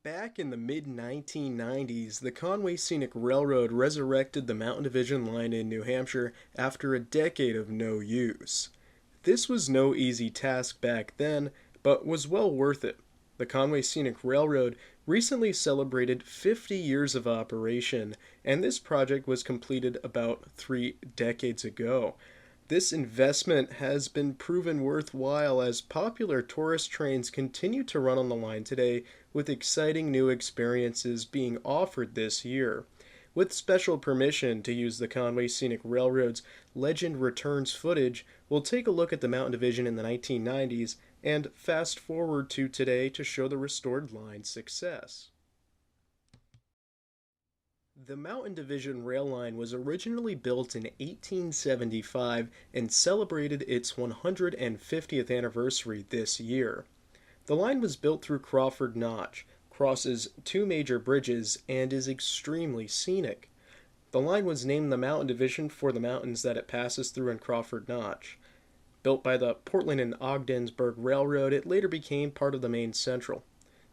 Back in the mid-1990s, the Conway Scenic Railroad resurrected the Mountain Division line in New Hampshire after a decade of no use. This was no easy task back then, but was well worth it. The Conway Scenic Railroad recently celebrated 50 years of operation, and this project was completed about 3 decades ago. This investment has been proven worthwhile as popular tourist trains continue to run on the line today, with exciting new experiences being offered this year. With special permission to use the Conway Scenic Railroad's Legend Returns footage, we'll take a look at the Mountain Division in the 1990s and fast forward to today to show the restored line's success. The Mountain Division rail line was originally built in 1875 and celebrated its 150th anniversary this year. The line was built through Crawford Notch, crosses two major bridges, and is extremely scenic. The line was named the Mountain Division for the mountains that it passes through in Crawford Notch. Built by the Portland and Ogdensburg Railroad, it later became part of the Maine Central.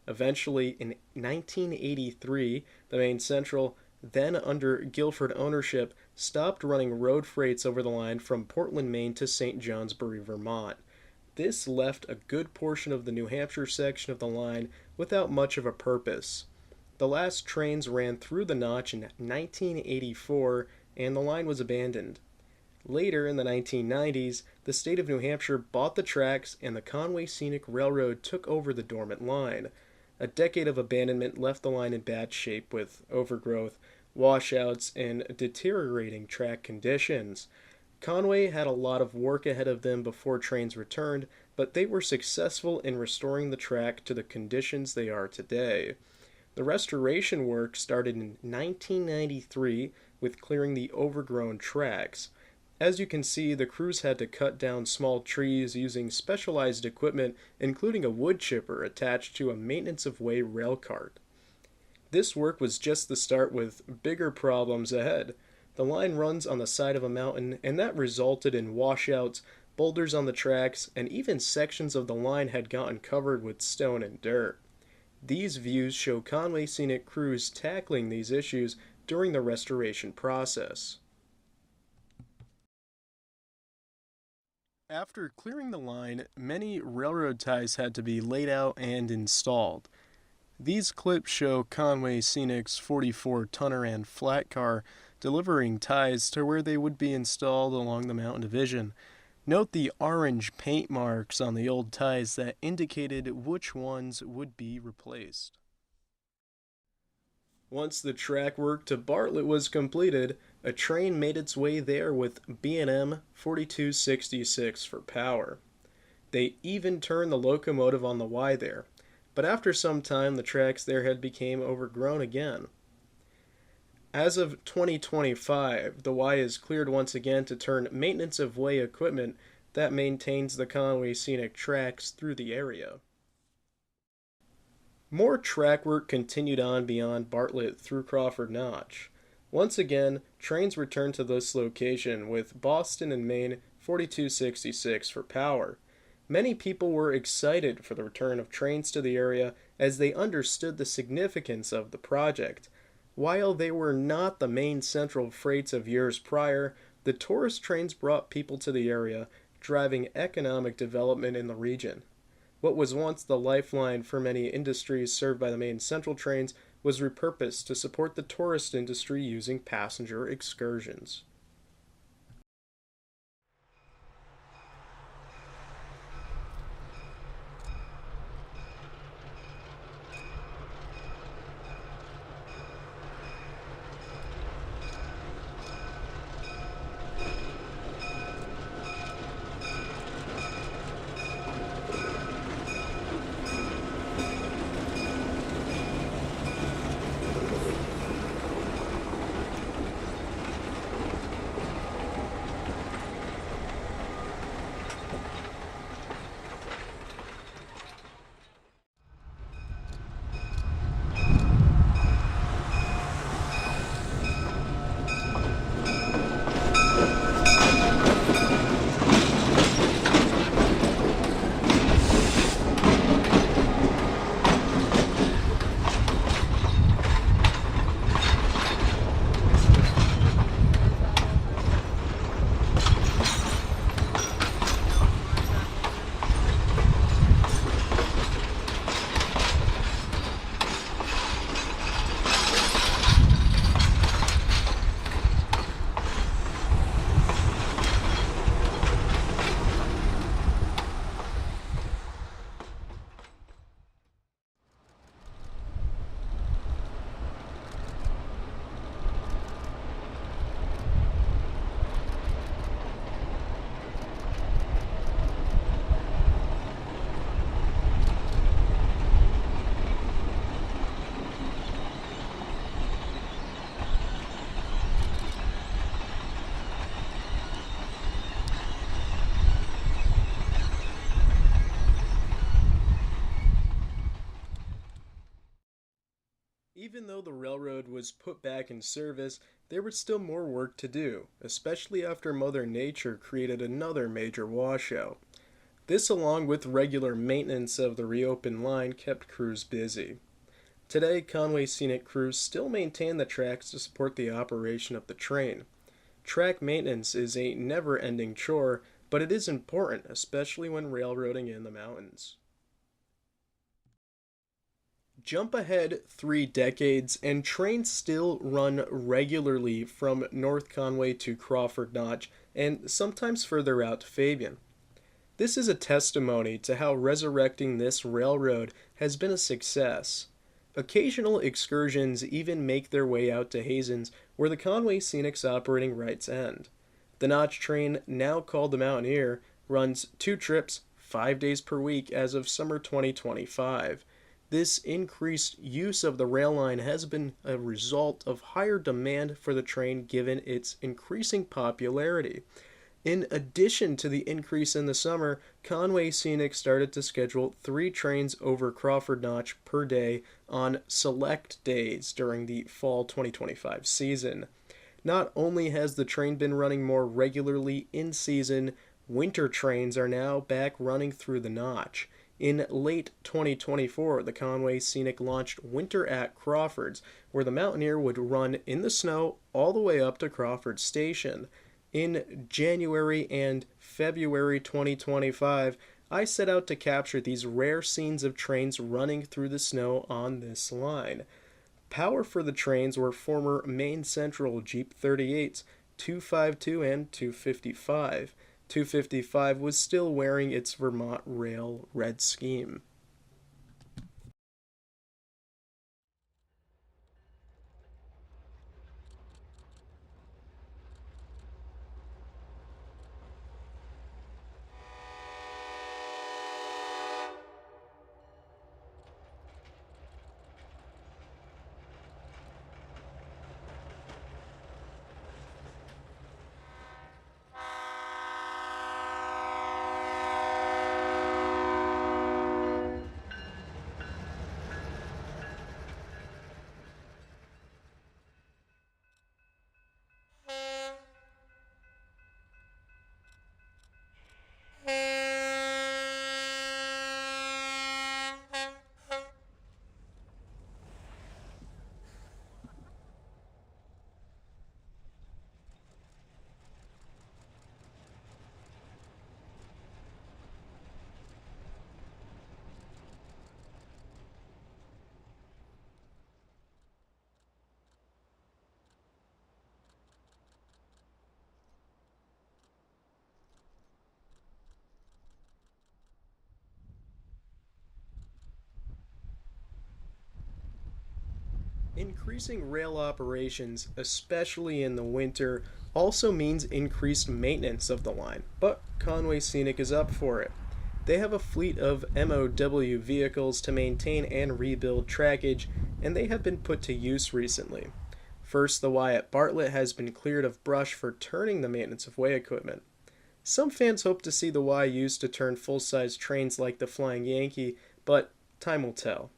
Eventually, in 1983, the Maine Central, then under Guilford ownership, stopped running road freights over the line from Portland, Maine to St. Johnsbury, Vermont. This left a good portion of the New Hampshire section of the line without much of a purpose. The last trains ran through the notch in 1984, and the line was abandoned. Later, in the 1990s, the state of New Hampshire bought the tracks and the Conway Scenic Railroad took over the dormant line. A decade of abandonment left the line in bad shape with overgrowth, washouts, and deteriorating track conditions. Conway had a lot of work ahead of them before trains returned, but they were successful in restoring the track to the conditions they are today. The restoration work started in 1993 with clearing the overgrown tracks. As you can see, the crews had to cut down small trees using specialized equipment, including a wood chipper attached to a maintenance-of-way rail cart. This work was just the start, with bigger problems ahead. The line runs on the side of a mountain, and that resulted in washouts, boulders on the tracks, and even sections of the line had gotten covered with stone and dirt. These views show Conway Scenic crews tackling these issues during the restoration process. After clearing the line, many railroad ties had to be laid out and installed. These clips show Conway Scenic's 44-tonner and flat car delivering ties to where they would be installed along the Mountain Division. Note the orange paint marks on the old ties that indicated which ones would be replaced. Once the track work to Bartlett was completed, a train made its way there with B&M 4266 for power. They even turned the locomotive on the Y there, but after some time the tracks there had become overgrown again. As of 2025, the Y is cleared once again to turn maintenance-of-way equipment that maintains the Conway Scenic tracks through the area. More track work continued on beyond Bartlett through Crawford Notch. Once again, trains returned to this location with Boston and Maine 4266 for power. Many people were excited for the return of trains to the area as they understood the significance of the project. While they were not the main central freights of years prior, the tourist trains brought people to the area, driving economic development in the region. What was once the lifeline for many industries served by the main central trains was repurposed to support the tourist industry using passenger excursions. Even though the railroad was put back in service, there was still more work to do, especially after Mother Nature created another major washout. This, along with regular maintenance of the reopened line, kept crews busy. Today, Conway Scenic crews still maintain the tracks to support the operation of the train. Track maintenance is a never-ending chore, but it is important, especially when railroading in the mountains. Jump ahead 3 decades, and trains still run regularly from North Conway to Crawford Notch, and sometimes further out to Fabyan. This is a testimony to how resurrecting this railroad has been a success. Occasional excursions even make their way out to Hazens, where the Conway Scenic's operating rights end. The Notch train, now called the Mountaineer, runs 2 trips, 5 days per week as of summer 2025. This increased use of the rail line has been a result of higher demand for the train given its increasing popularity. In addition to the increase in the summer, Conway Scenic started to schedule 3 trains over Crawford Notch per day on select days during the fall 2025 season. Not only has the train been running more regularly in season, winter trains are now back running through the Notch. In late 2024, the Conway Scenic launched Winter at Crawfords, where the Mountaineer would run in the snow all the way up to Crawford Station. In January and February 2025, I set out to capture these rare scenes of trains running through the snow on this line. Power for the trains were former Maine Central Jeep 38s, 252 and 255. 255 was still wearing its Vermont Rail red scheme. Increasing rail operations, especially in the winter, also means increased maintenance of the line, but Conway Scenic is up for it. They have a fleet of MOW vehicles to maintain and rebuild trackage, and they have been put to use recently. First, the Y at Bartlett has been cleared of brush for turning the maintenance of way equipment. Some fans hope to see the Y used to turn full-size trains like the Flying Yankee, but time will tell.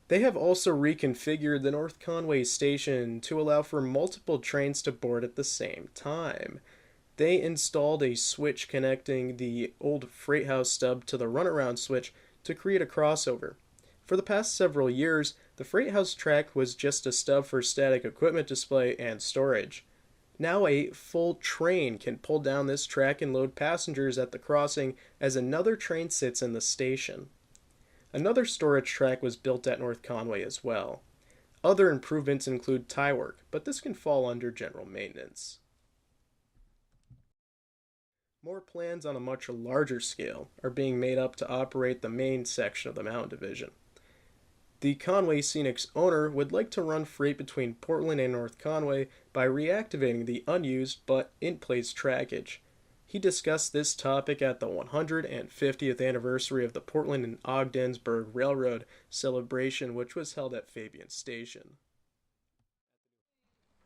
They have also reconfigured the North Conway station to allow for multiple trains to board at the same time. They installed a switch connecting the old freight house stub to the runaround switch to create a crossover. For the past several years, the freight house track was just a stub for static equipment display and storage. Now a full train can pull down this track and load passengers at the crossing as another train sits in the station. Another storage track was built at North Conway as well. Other improvements include tie work, but this can fall under general maintenance. More plans on a much larger scale are being made up to operate the main section of the Mountain Division. The Conway Scenic's owner would like to run freight between Portland and North Conway by reactivating the unused but in-place trackage. He discussed this topic at the 150th anniversary of the Portland and Ogdensburg Railroad celebration, which was held at Fabyan Station.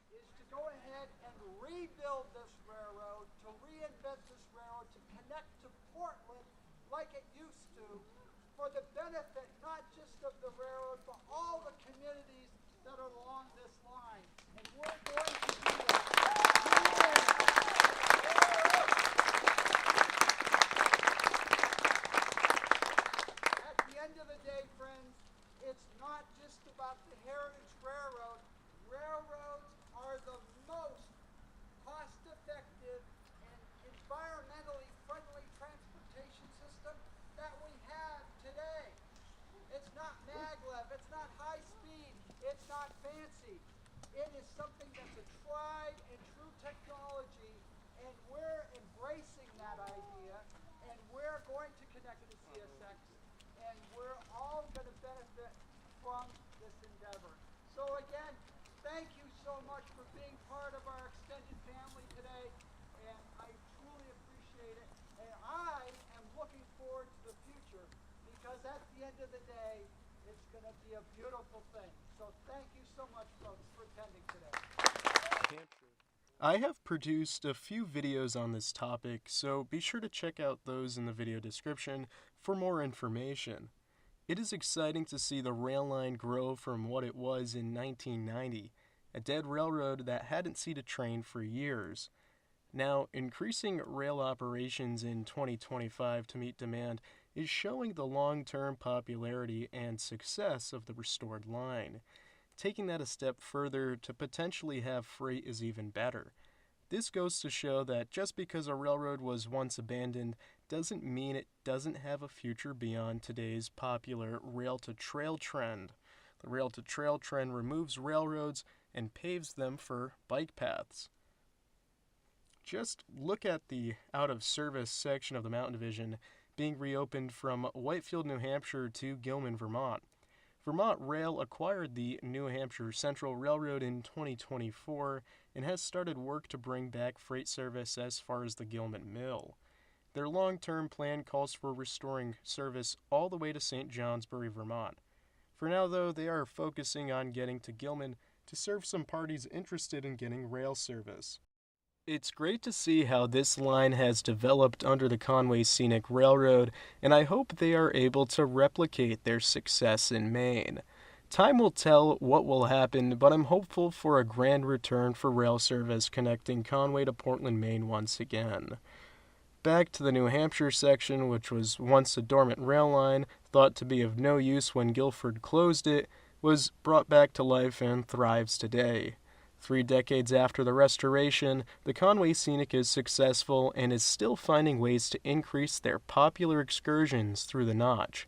Is to go ahead and rebuild this railroad, to reinvent this railroad, to connect to Portland like it used to, for the benefit not just of the railroad, but all the community day, friends, it's not just about the Heritage Railroad. Railroads are the most cost-effective and environmentally friendly transportation system that we have today. It's not maglev, it's not high speed, it's not fancy. It is something that's a tried and true technology, and we're embracing that idea, and we're going to connect to CSX, and we're all going to benefit from this endeavor. So again, thank you so much for being part of our extended family today, and I truly appreciate it. And I am looking forward to the future, because at the end of the day, it's going to be a beautiful thing. So thank you so much, folks, for attending today. I have produced a few videos on this topic, so be sure to check out those in the video description for more information. It is exciting to see the rail line grow from what it was in 1990, a dead railroad that hadn't seen a train for years. Now, increasing rail operations in 2025 to meet demand is showing the long-term popularity and success of the restored line. Taking that a step further to potentially have freight is even better. This goes to show that just because a railroad was once abandoned doesn't mean it doesn't have a future beyond today's popular rail-to-trail trend. The rail-to-trail trend removes railroads and paves them for bike paths. Just look at the out-of-service section of the Mountain Division being reopened from Whitefield, New Hampshire to Gilman, Vermont. Vermont Rail acquired the New Hampshire Central Railroad in 2024 and has started work to bring back freight service as far as the Gilman Mill. Their long-term plan calls for restoring service all the way to St. Johnsbury, Vermont. For now, though, they are focusing on getting to Gilman to serve some parties interested in getting rail service. It's great to see how this line has developed under the Conway Scenic Railroad, and I hope they are able to replicate their success in Maine. Time will tell what will happen, but I'm hopeful for a grand return for rail service connecting Conway to Portland, Maine once again. Back to the New Hampshire section, which was once a dormant rail line, thought to be of no use when Guilford closed it, was brought back to life and thrives today. 3 decades after the restoration, the Conway Scenic is successful and is still finding ways to increase their popular excursions through the Notch.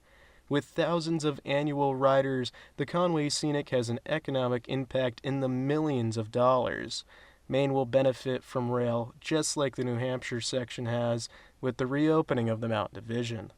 With thousands of annual riders, the Conway Scenic has an economic impact in the millions of dollars. Maine will benefit from rail just like the New Hampshire section has with the reopening of the Mountain Division.